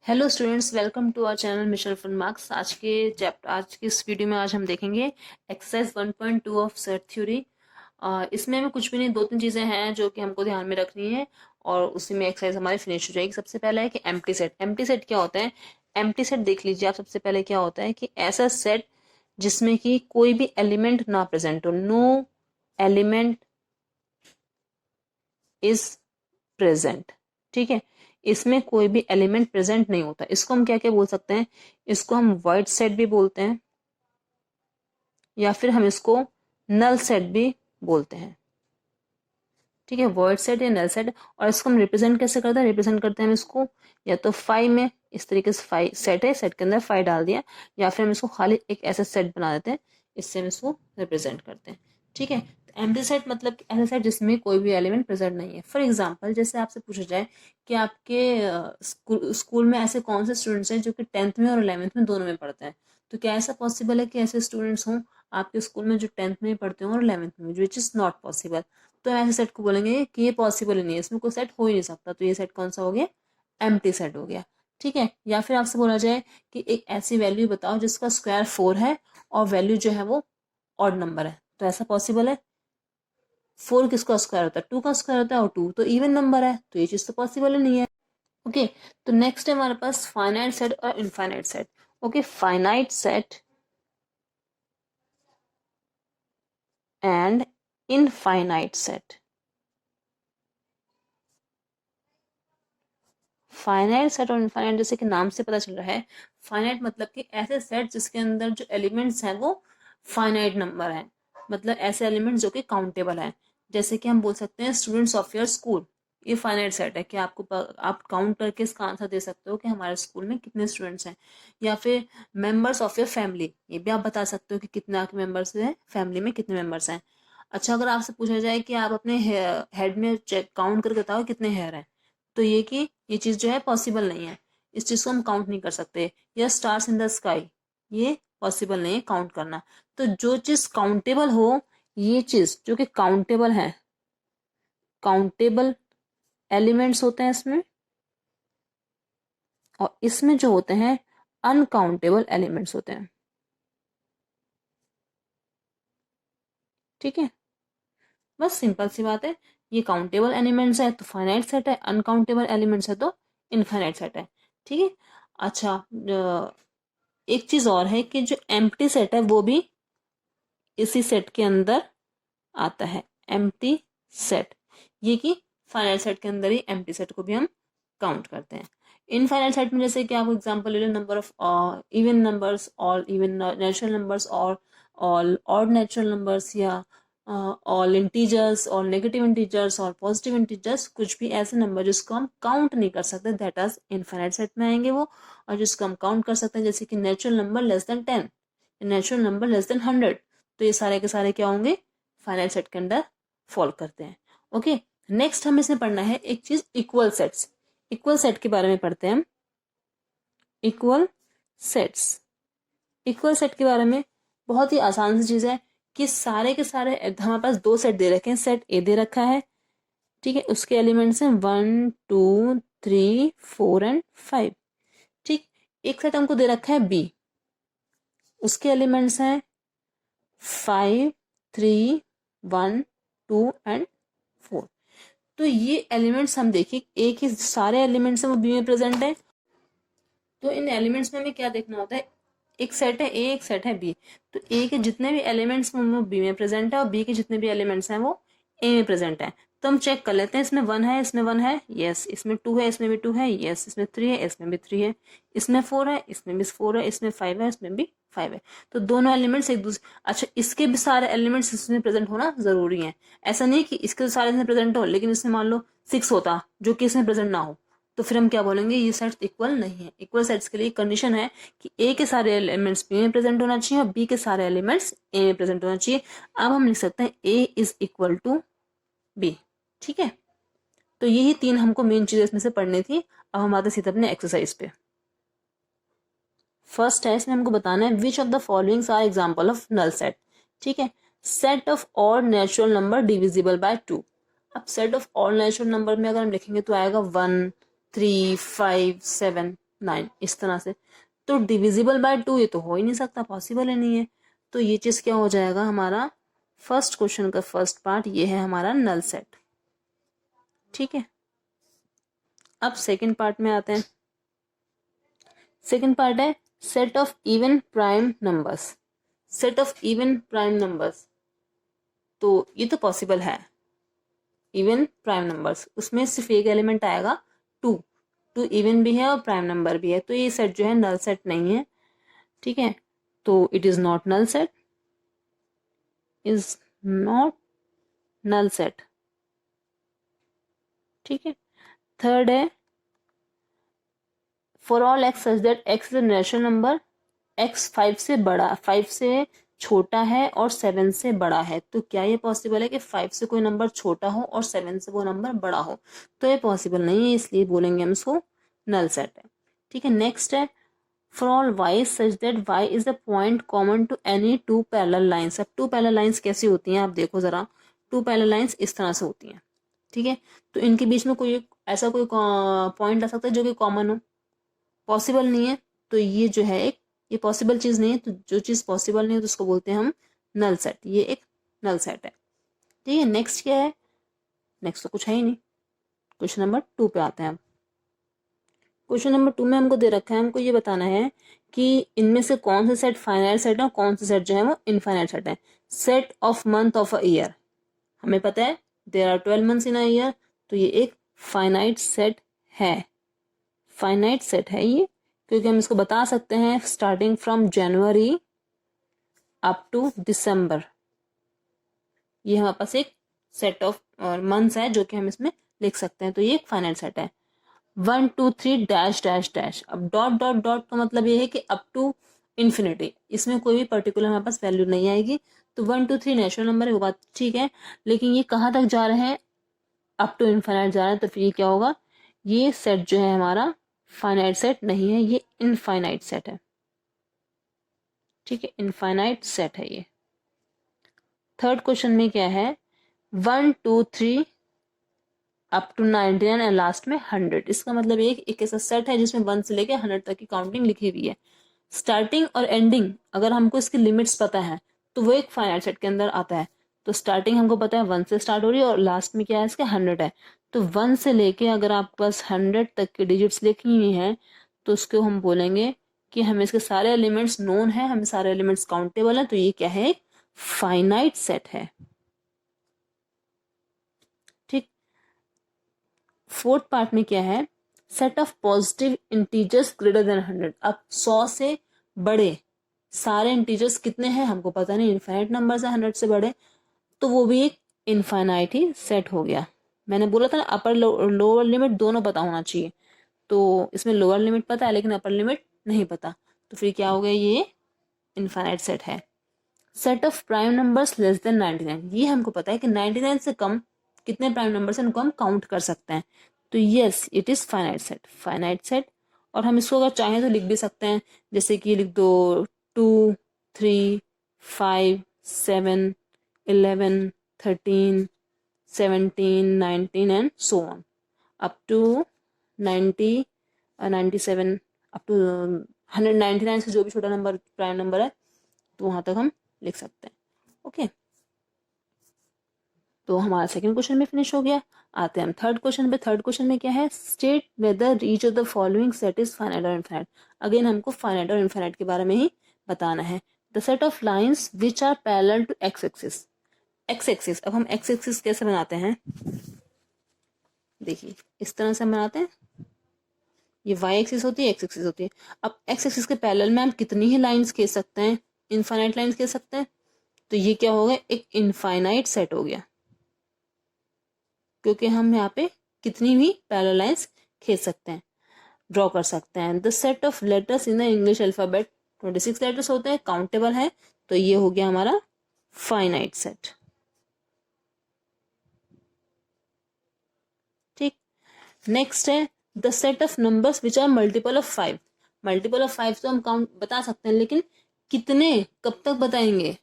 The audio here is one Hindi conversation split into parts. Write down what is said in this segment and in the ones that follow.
Hello students, welcome to our channel mission fun marks. आज की इस वीडियो में आज हम देखेंगे एक्सरसाइज 1.2 ऑफ सेट थ्योरी। इसमें हमें कुछ भी नहीं, दो तीन चीज़ें हैं जो कि हमको ध्यान में रखनी है और उसी में एक्सरसाइज हमारी फिनिश हो जाएगी। सबसे पहला है कि एम्प्टी सेट। एम्प्टी सेट क्या होता है? एम्प्टी सेट देख लीजिए आप। सबसे पहले क्या होता है कि ऐसा सेट जिसमें कि कोई भी एलिमेंट ना प्रेजेंट हो। No element is present. ठीक है, इसमें कोई भी एलिमेंट प्रेजेंट नहीं होता। इसको हम क्या क्या बोल सकते हैं? इसको हम वॉइड सेट भी बोलते हैं या फिर हम इसको नल सेट भी बोलते हैं। ठीक है, वॉइड सेट या नल सेट। और इसको हम रिप्रेजेंट कैसे करते हैं? रिप्रेजेंट करते हैं हम इसको या तो फाइव में, इस तरीके से फाइव सेट है, सेट के अंदर फाइव डाल दिया, या फिर हम इसको खाली एक ऐसा सेट बना देते हैं, इससे हम इसको रिप्रेजेंट करते हैं। ठीक है, एम्प्टी सेट मतलब कि ऐसा सेट जिसमें कोई भी एलिमेंट प्रेजेंट नहीं है। फॉर एग्जाम्पल, जैसे आपसे पूछा जाए कि आपके स्कूल में ऐसे कौन से स्टूडेंट्स हैं जो कि 10th में और 11th में दोनों में पढ़ते हैं, तो क्या ऐसा पॉसिबल है कि ऐसे स्टूडेंट्स हों आपके स्कूल में जो 10th में पढ़ते हों और 11th में, विच इज़ नॉट पॉसिबल। तो ऐसे सेट को बोलेंगे कि ये पॉसिबल ही नहीं है, इसमें कोई सेट हो ही नहीं सकता। तो ये सेट कौन सा हो गया? एम्प्टी सेट हो गया। ठीक है, या फिर आपसे बोला जाए कि एक ऐसी वैल्यू बताओ जिसका स्क्वायर 4 है और वैल्यू जो है वो ऑड नंबर है, तो ऐसा पॉसिबल है? 4 किसका स्क्वायर होता है? 2 का स्क्वायर होता है, और 2 तो इवन नंबर है, तो ये चीज तो पॉसिबल ही नहीं है। ओके, तो नेक्स्ट है हमारे पास फाइनाइट सेट और infinite set. Okay, finite set and infinite set. Finite set और इनफाइनाइट, जैसे कि नाम से पता चल रहा है, फाइनाइट मतलब कि ऐसे सेट जिसके अंदर जो एलिमेंट्स हैं वो फाइनाइट नंबर हैं, मतलब ऐसे एलिमेंट्स जो कि काउंटेबल हैं। जैसे कि हम बोल सकते हैं स्टूडेंट्स ऑफ योर स्कूल, ये फाइनाइट सेट है कि आप काउंट करके इसका आंसर दे सकते हो कि हमारे स्कूल में कितने स्टूडेंट्स हैं। या फिर मेंबर्स ऑफ योर फैमिली, ये भी आप बता सकते हो कि कितना मेंबर्स हैं फैमिली में, कितने मेंबर्स हैं। अच्छा, अगर आपसे पूछा जाए कि आप अपने हेड में चेक काउंट करके बताओ कितने हेयर हैं, तो ये कि ये चीज जो है पॉसिबल नहीं है, इस चीज को हम काउंट नहीं कर सकते। या स्टार्स इन द स्काई, ये पॉसिबल नहीं है काउंट करना। तो जो चीज काउंटेबल हो, ये चीज जो कि काउंटेबल है, काउंटेबल एलिमेंट्स होते हैं इसमें, और इसमें जो होते हैं अनकाउंटेबल एलिमेंट्स होते हैं। ठीक है, बस सिंपल सी बात है। ये काउंटेबल एलिमेंट्स है तो फाइनाइट सेट है, अनकाउंटेबल एलिमेंट्स है तो इनफाइनाइट सेट है। ठीक है, अच्छा, एक चीज और है कि जो एम्प्टी सेट है वो भी इसी सेट के अंदर आता है। एम्प्टी सेट, ये कि फाइनाइट सेट के अंदर ही एम्प्टी सेट को भी हम काउंट करते हैं। इनफाइनाइट सेट में जैसे कि आप एग्जांपल ले लो, number of even numbers, all even natural numbers, और ऑल ऑड नेचुरल नंबर्स, या all integers, all negative integers और पॉजिटिव इंटीजर्स, कुछ भी ऐसे नंबर जिसको हम काउंट नहीं कर सकते, दैट इज इनफाइनाइट सेट में आएंगे वो। और जिसको हम काउंट कर सकते हैं, जैसे कि natural number less than 10, natural number less than 100, तो ये सारे के सारे क्या होंगे? फाइनाइट सेट के अंदर फॉल करते हैं। ओके, नेक्स्ट हमें इसमें पढ़ना है एक चीज, इक्वल सेट्स। इक्वल सेट के बारे में पढ़ते हैं हम। इक्वल सेट्स, इक्वल सेट के बारे में बहुत ही आसान सी चीज है कि सारे के सारे हमारे पास दो सेट दे रखे हैं। सेट ए दे रखा है, ठीक है, उसके एलिमेंट्स हैं 1 2 3 4 एंड 5। ठीक, एक सेट हमको दे रखा है बी, उसके एलिमेंट्स हैं 5 3 1 2 एंड 4। तो ये एलिमेंट्स हम देखिए, एक ही सारे एलिमेंट्स हैं वो बी में प्रेजेंट है। तो इन एलिमेंट्स में हमें क्या देखना होता है? एक सेट है ए, एक सेट है बी, तो ए के जितने भी एलिमेंट्स हैं वो बी में प्रेजेंट है और बी के जितने भी एलिमेंट्स हैं वो ए में प्रेजेंट है। तो हम चेक कर लेते हैं, इसमें 1 है, इसमें 1 है, यस। इसमें 2 है, इसमें भी 2 है, यस। इसमें 3 है, इसमें भी 3 है। इसमें 4 है, इसमें भी 4 है। इसमें 5 है, इसमें भी 5 है। तो दोनों एलिमेंट्स एक दूसरे, अच्छा, इसके भी सारे एलिमेंट्स इसमें प्रेजेंट होना जरूरी है। ऐसा नहीं कि इसके सारे इसमें प्रेजेंट हो लेकिन इसमें मान लो 6 होता जो कि इसमें प्रेजेंट ना हो, तो फिर हम क्या बोलेंगे? ये सेट्स इक्वल नहीं है। इक्वल सेट्स के लिए कंडीशन है कि ए के सारे एलिमेंट्स बी में प्रेजेंट होना चाहिए और बी के सारे एलिमेंट्स ए में प्रेजेंट होना चाहिए। अब हम लिख सकते हैं ए इज इक्वल टू बी। ठीक है, तो यही तीन हमको मेन चीजें इसमें से पढ़नी थी। अब हम आते सीधे अपने एक्सरसाइज पे। फर्स्ट है, इसमें हमको बताना है which of the followings are example of null set. ठीक है, set of odd natural number divisible by 2। अब set of all natural number में अगर हम लिखेंगे तो आएगा 1 3 5 7, 9, इस तरह से। तो डिविजिबल बाय 2 ये तो हो ही नहीं सकता, पॉसिबल ही नहीं है। तो ये चीज क्या हो जाएगा, हमारा फर्स्ट क्वेश्चन का फर्स्ट पार्ट ये है हमारा नल सेट। ठीक है, अब सेकंड पार्ट में आते हैं। सेकंड पार्ट है set of even prime numbers. Set of even prime numbers, तो ये तो पॉसिबल है। इवन प्राइम नंबर्स, उसमें सिर्फ एक एलिमेंट आएगा 2। 2 इवन भी है और प्राइम नंबर भी है, तो ये सेट जो है नल सेट नहीं है। ठीक है, तो it is not null set, is not null set. ठीक है, थर्ड है for all x such that x is natural number, x 5 से बड़ा, 5 से छोटा है और 7 से बड़ा है। तो क्या ये पॉसिबल है कि 5 से कोई नंबर छोटा हो और 7 से वो नंबर बड़ा हो? तो ये पॉसिबल नहीं है, इसलिए बोलेंगे हम इसको नल सेट है। ठीक है, नेक्स्ट है for all y such that y is the point common to any 2 parallel lines. अब 2 पैरेलल लाइंस कैसी होती हैं आप देखो जरा, 2 पैरेलल लाइंस इस तरह से होती हैं। ठीक है, तो इनके बीच में कोई ऐसा कोई पॉइंट आ सकता है जो कि कॉमन हो? पॉसिबल नहीं है, तो ये जो है एक, ये पॉसिबल चीज नहीं है। तो जो चीज पॉसिबल नहीं है तो उसको बोलते हैं हम नल सेट, ये एक नल सेट है। ठीक है, नेक्स्ट क्या है? नेक्स्ट तो कुछ है ही नहीं। क्वेश्चन नंबर 2 पे आते हैं हम। क्वेश्चन नंबर 2 में हमको दे रखा है, हमको ये बताना है कि इनमें से कौन सा सेट फाइनाइट सेट है और कौन सा सेट जो है वो इनफाइनाइट सेट है। Set of month of a year, हमें पता है there are 12 months in a year, तो ये एक फाइनाइट सेट है। फाइनाइट सेट है ये, क्योंकि हम इसको बता सकते हैं starting from January up to December. ये हमारे पास एक सेट ऑफ मंथ्स है जो कि हम इसमें लिख सकते हैं, तो ये एक फाइनाइट सेट है। 1 2 3 डैश डैश डैश, अब डॉट डॉट डॉट का मतलब ये है कि अप टू इन्फिनिटी, इसमें कोई भी पर्टिकुलर हमारे पास वैल्यू नहीं आएगी। तो 1 2 3 नेचुरल नंबर है, वो बात ठीक है, लेकिन ये कहाँ तक जा रहे हैं? अप टू इनफाइनाइट जा रहे हैं, तो फिर ये क्या होगा? ये सेट जो है हमारा फाइनाइट सेट नहीं है, ये इनफाइनाइट सेट है। ठीक है, इनफाइनाइट सेट है ये। थर्ड क्वेश्चन में क्या है? 1 2 3 अप टू 99 एंड लास्ट में 100। इसका मतलब ये एक ऐसा सेट है जिसमें 1 से लेके 100 तक की काउंटिंग लिखी हुई है। स्टार्टिंग और एंडिंग अगर हमको इसकी लिमिट्स पता है तो वो एक फाइनाइट सेट के अंदर आता है। तो स्टार्टिंग हमको पता है 1 से स्टार्ट हो रही है और लास्ट में क्या है इसके 100 है। तो 1 से लेके अगर आपके पास 100 तक की डिजिट्स लिखी हुई हैं तो उसको हम बोलेंगे कि हमें इसके सारे एलिमेंट्स नोन है, हमें सारे एलिमेंट्स काउंटेबल है, तो ये क्या है? फाइनाइट सेट है। ठीक, फोर्थ पार्ट में क्या है? Set of positive integers greater than 100। अब 100 से बड़े सारे इंटीजर्स कितने हैं हमको पता नहीं, इनफाइनाइट नंबर है 100 से बड़े, तो वो भी एक इनफाइनाइट ही सेट हो गया। मैंने बोला था ना अपर लोअर लिमिट दोनों पता होना चाहिए, तो इसमें लोअर लिमिट पता है लेकिन अपर लिमिट नहीं पता, तो फिर क्या हो गया? ये इनफाइनाइट सेट है। Set of prime numbers less than 99, ये हमको पता है कि 99 से कम कितने प्राइम नंबर्स हैं उनको हम काउंट कर सकते हैं, तो yes it is finite set, finite set. और हम इसको अगर चाहें तो लिख भी सकते हैं, जैसे कि लिख दो 2 3 5 7 11 13 17 19 and so on up to 90 97 up to 199 से जो भी छोटा नंबर प्राइम नंबर है तो वहां तक हम लिख सकते हैं। ओके, तो हमारा सेकंड क्वेश्चन भी फिनिश हो गया। आते हैं हम थर्ड क्वेश्चन पे। थर्ड क्वेश्चन में क्या है? State whether each of the following set is finite और इनफाइनाइट। अगेन हमको फाइनाइट और इनफाइनाइट के बारे में ही बताना है। The set of lines which are parallel to x axis. X axis, अब हम एक्स एक्सिस कैसे बनाते हैं? देखिए इस तरह से हम बनाते हैं, ये वाई एक्सिस होती है, एक्स एक्सिस होती है। अब एक्स एक्सिस के पैरेलल में हम कितनी ही लाइंस खींच सकते हैं? इनफाइनाइट लाइंस खींच सकते हैं। तो ये क्या हो गया? एक इनफाइनाइट सेट हो गया, क्योंकि हम यहाँ पे कितनी भी पैरेलल लाइंस खींच सकते हैं, ड्रॉ कर सकते हैं। The set of letters in the English alphabet 26 letters होते हैं, काउंटेबल है, तो ये हो गया हमारा फाइनाइट सेट। ठीक, नेक्स्ट है the set of numbers which are multiple of 5। Multiple of 5 तो हम काउंट बता सकते हैं, लेकिन कितने कब तक बताएंगे?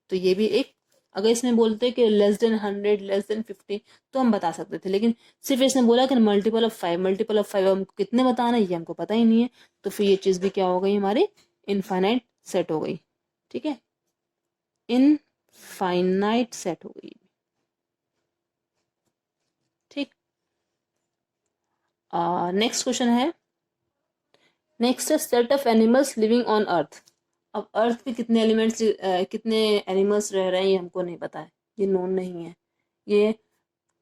तो ये भी एक अगर इसमें बोलते कि लेस देन 100 लेस देन 50 तो हम बता सकते थे, लेकिन सिर्फ इसने बोला कि मल्टीपल ऑफ 5, मल्टीपल ऑफ 5 हमको कितने बताना है ये हमको पता ही नहीं है, तो फिर ये चीज़ भी क्या हो गई हमारी इनफाइनाइट सेट हो गई। ठीक है, इनफाइनाइट सेट हो गई। ठीक, नेक्स्ट क्वेश्चन है, नेक्स्ट है set of animals living on earth. अब अर्थ पे कितने एलिमेंट्स कितने एनिमल्स रह रहे हैं ये हमको नहीं पता है, ये नोन नहीं है, ये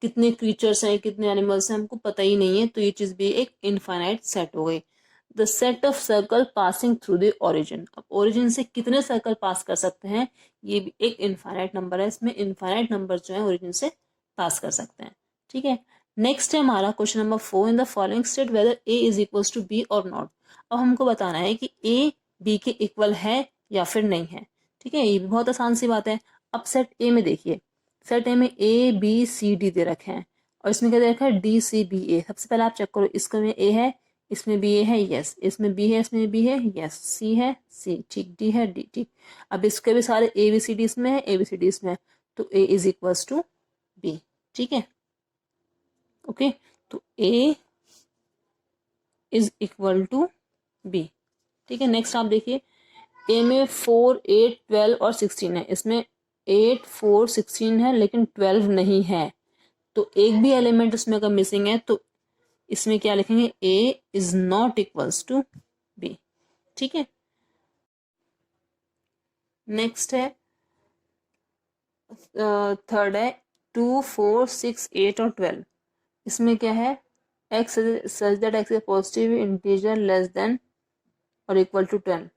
कितने क्रीचर्स हैं कितने एनिमल्स हैं हमको पता ही नहीं है, तो ये चीज़ भी एक इनफाइनाइट सेट हो गई। The set of circle passing through the origin, अब ओरिजिन से कितने सर्कल पास कर सकते हैं, ये भी एक इनफाइनाइट नंबर है, इसमें इनफाइनाइट नंबर जो है ओरिजिन से पास कर सकते हैं। ठीक है, नेक्स्ट है हमारा question number 4, in the following state whether A is equals to B और नॉट। अब हमको बताना है कि ए बी के इक्वल है या फिर नहीं है। ठीक है, ये भी बहुत आसान सी बात है। अब सेट ए में देखिए, सेट ए में ए बी सी डी दे रखे हैं और इसमें क्या दे रखा है डी सी बी ए। सबसे पहले आप चेक करो, इसमें ए है, इसमें बी ए है, यस, इसमें बी है, इसमें बी है, यस, सी है, सी, ठीक, डी है, डी, ठीक। अब इसके भी सारे ए बी सी डी इसमें है, ए बी सी डी इसमें है, तो ए इज इक्वल्स टू बी। ठीक है, ओके, तो ए इज इक्वल टू बी। ठीक है, नेक्स्ट आप देखिए, ए में 4 8 12 और 16 है, इसमें 8 4 16 है लेकिन 12 नहीं है, तो एक भी एलिमेंट उसमें अगर मिसिंग है तो इसमें क्या लिखेंगे, A is not equals to B. ठीक है, नेक्स्ट है थर्ड है 2 4 6 8 और 12, इसमें क्या है x such that x is positive integer less than और equal to 10।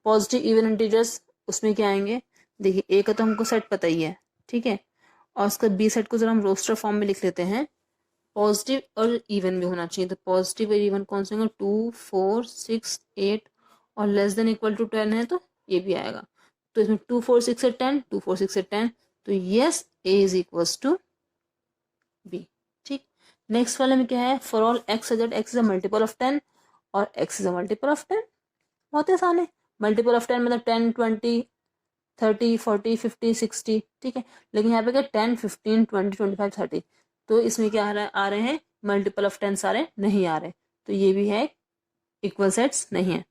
Positive even integers उसमें क्या आएंगे, देखिए ए का तो हमको सेट पता ही है। ठीक है, और उसका बी सेट को जरा हम रोस्टर फॉर्म में लिख लेते हैं, पॉजिटिव और इवन भी होना चाहिए, तो पॉजिटिव और इवन कौन से होंगे, 2 4 6 8 और लेस देन इक्वल टू 10 है तो ये भी आएगा, तो इसमें 2 4 6 से 10, 2 4 6 से 10, तो yes A is equals to B. ठीक, नेक्स्ट वाले में क्या है, for all x such that x is a multiple of 10 और x is a multiple of 10, बहुत आसान है, मल्टीपल ऑफ 10 मतलब 10 20 30 40 50 60। ठीक है, लेकिन यहाँ पे क्या 10 15 20 25 30, तो इसमें क्या आ रहे हैं मल्टीपल ऑफ 10 सारे नहीं आ रहे, तो ये भी है इक्वल सेट्स नहीं है।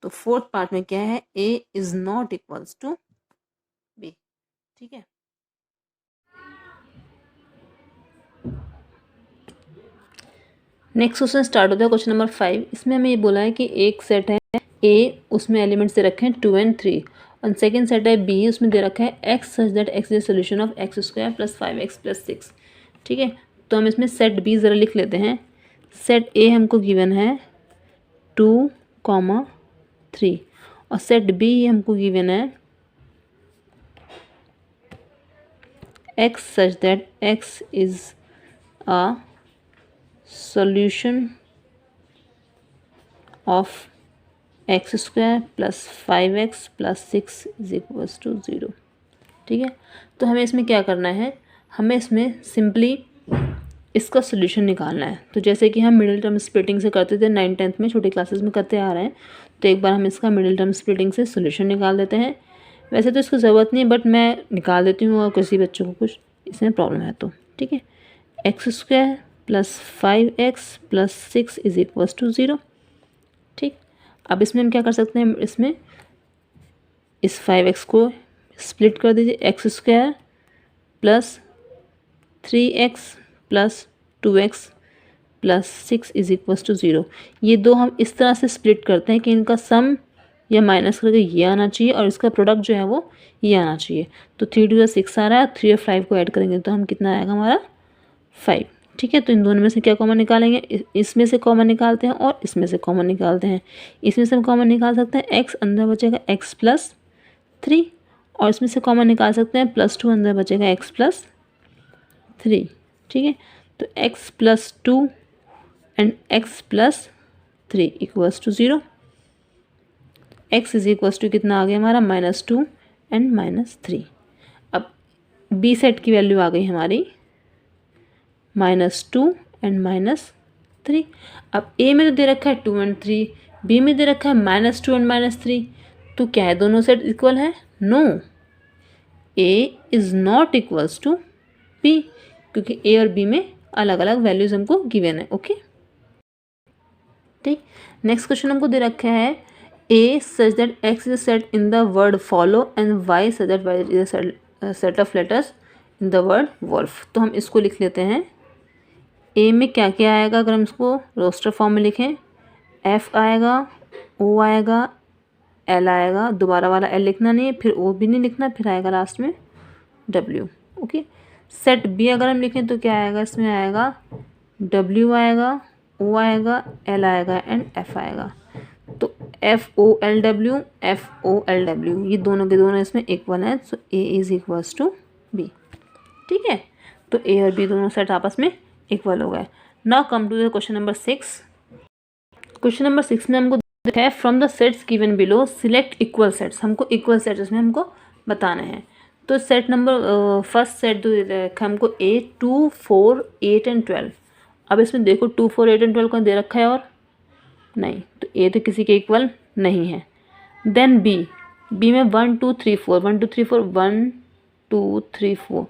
तो फोर्थ पार्ट में क्या है, A is not equals to B. ठीक है, नेक्स्ट क्वेश्चन स्टार्ट होता है क्वेश्चन नंबर 5। इसमें हमें ये बोला है कि एक सेट है ए, उसमें एलिमेंट्स दे रखे हैं 2 and 3, और सेकेंड सेट है बी, उसमें दे रखा है x such that x is solution of x square plus 5x plus 6। ठीक है, तो हम इसमें सेट बी ज़रा लिख लेते हैं। सेट ए हमको गिवन है 2, 3 और सेट बी हमको गिवन है x such that x is a solution of x square plus 5x plus 6 is equals to 0। ठीक है, तो हमें इसमें क्या करना है, हमें इसमें सिंपली इसका सोल्यूशन निकालना है। तो जैसे कि हम मिडिल टर्म स्प्लिटिंग से करते थे 9th 10th में छोटी क्लासेस में करते आ रहे हैं, तो एक बार हम इसका मिडिल टर्म स्प्लिटिंग से सोल्यूशन निकाल देते हैं। वैसे तो इसको ज़रूरत नहीं, बट मैं निकाल देती हूँ और किसी बच्चों को कुछ इसमें प्रॉब्लम है तो। ठीक है, x square plus 5x plus 6 is equals to 0। ठीक, अब इसमें हम क्या कर सकते हैं, इसमें इस 5x को स्प्लिट कर दीजिए, x square plus 3x plus 2x plus 6 is equals to 0। ये दो हम इस तरह से स्प्लिट करते हैं कि इनका सम या माइनस करके ये आना चाहिए और इसका प्रोडक्ट जो है वो ये आना चाहिए। तो 3 2 6 आ रहा है, 3 और 5 को ऐड करेंगे तो हम कितना आएगा हमारा 5। ठीक है, तो इन दोनों में से क्या कॉमन निकालेंगे, इसमें से कॉमन निकालते हैं और इसमें से कॉमन निकालते हैं। इसमें से हम कॉमन निकाल सकते हैं x, अंदर बचेगा x प्लस 3, और इसमें से कॉमन निकाल सकते हैं +2, अंदर बचेगा x प्लस 3। ठीक है, तो x plus 2 and x plus 3 equals to 0। x is equals to कितना आ गया हमारा -2 एंड -3। अब b सेट की वैल्यू आ गई हमारी -2 एंड -3। अब ए में तो दे रखा है 2 and 3, बी में दे रखा है -2 एंड -3, तो क्या है दोनों सेट इक्वल है, no. A is not equals to B, क्योंकि ए और बी में अलग अलग वैल्यूज हमको गिवन है। ओके, ठीक। नेक्स्ट क्वेश्चन हमको दे रखा है A such that x is set in the word follow and y such that y is set of letters in the word wolf. तो हम इसको लिख लेते हैं। ए में क्या क्या आएगा अगर हम इसको रोस्टर फॉर्म में लिखें, एफ आएगा, ओ आएगा, एल आएगा, दोबारा वाला एल लिखना नहीं है, फिर ओ भी नहीं लिखना, फिर आएगा लास्ट में डब्ल्यू। ओके, सेट बी अगर हम लिखें तो क्या आएगा, इसमें आएगा डब्ल्यू आएगा, ओ आएगा, एल आएगा एंड एफ आएगा। तो F O L W, F O L W, ये दोनों के दोनों इसमें इक्वल हैं, so A is equals to B. ठीक है, तो ए और बी दोनों सेट आपस में इक्वल हो गए। Now come to the question number 6। Question number 6 में हमको है from the sets given below select equal sets. हमको इक्वल सेट्स इसमें हमको बताने हैं। तो सेट नंबर फर्स्ट सेट जो रखा है हमको 8, 2, 4, 8 एंड 12। अब इसमें देखो 2, 4, 8 एंड 12 को दे रखा है और नहीं, तो ए तो किसी के इक्वल नहीं है। देन बी, बी में 1, 2, 3, 4, 1, 2, 3, 4, 1, 2, 3, 4,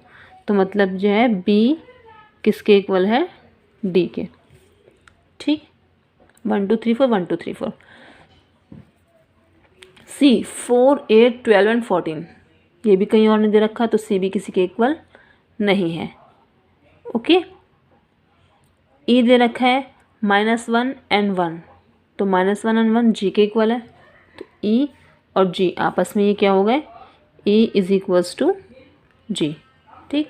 तो मतलब जो है बी किसके इक्वल है, डी के। ठीक, 1, 2, 3, 4, 1, 2, 3, 4। सी 4, 8, 12 एंड 14, ये भी कहीं और नहीं दे रखा, तो सी भी किसी के इक्वल नहीं है। ओके, ई दे रखा है -1 एंड 1, तो -1 एंड 1 जी के इक्वल है, तो ई और जी आपस में ये क्या हो गए, ई इज इक्वल्स टू जी। ठीक,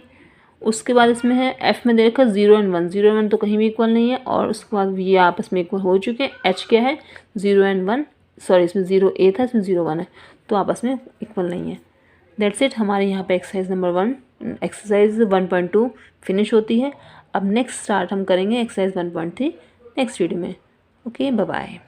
उसके बाद इसमें है एफ में दे रखा 0 एंड 1, 0 एंड 1 तो कहीं भी इक्वल नहीं है, और उसके बाद ये आपस में इक्वल हो चुके हैं। एच क्या है, 0 एंड 1, सॉरी इसमें 0 ए था, इसमें 0 1 है, तो आपस में इक्वल नहीं है। दैट्स इट, हमारे यहाँ पे एक्सरसाइज नंबर 1, एक्सरसाइज 1.2 फिनिश होती है। अब नेक्स्ट स्टार्ट हम करेंगे एक्सरसाइज 1.3 नेक्स्ट वीडियो में। Okay, bye bye.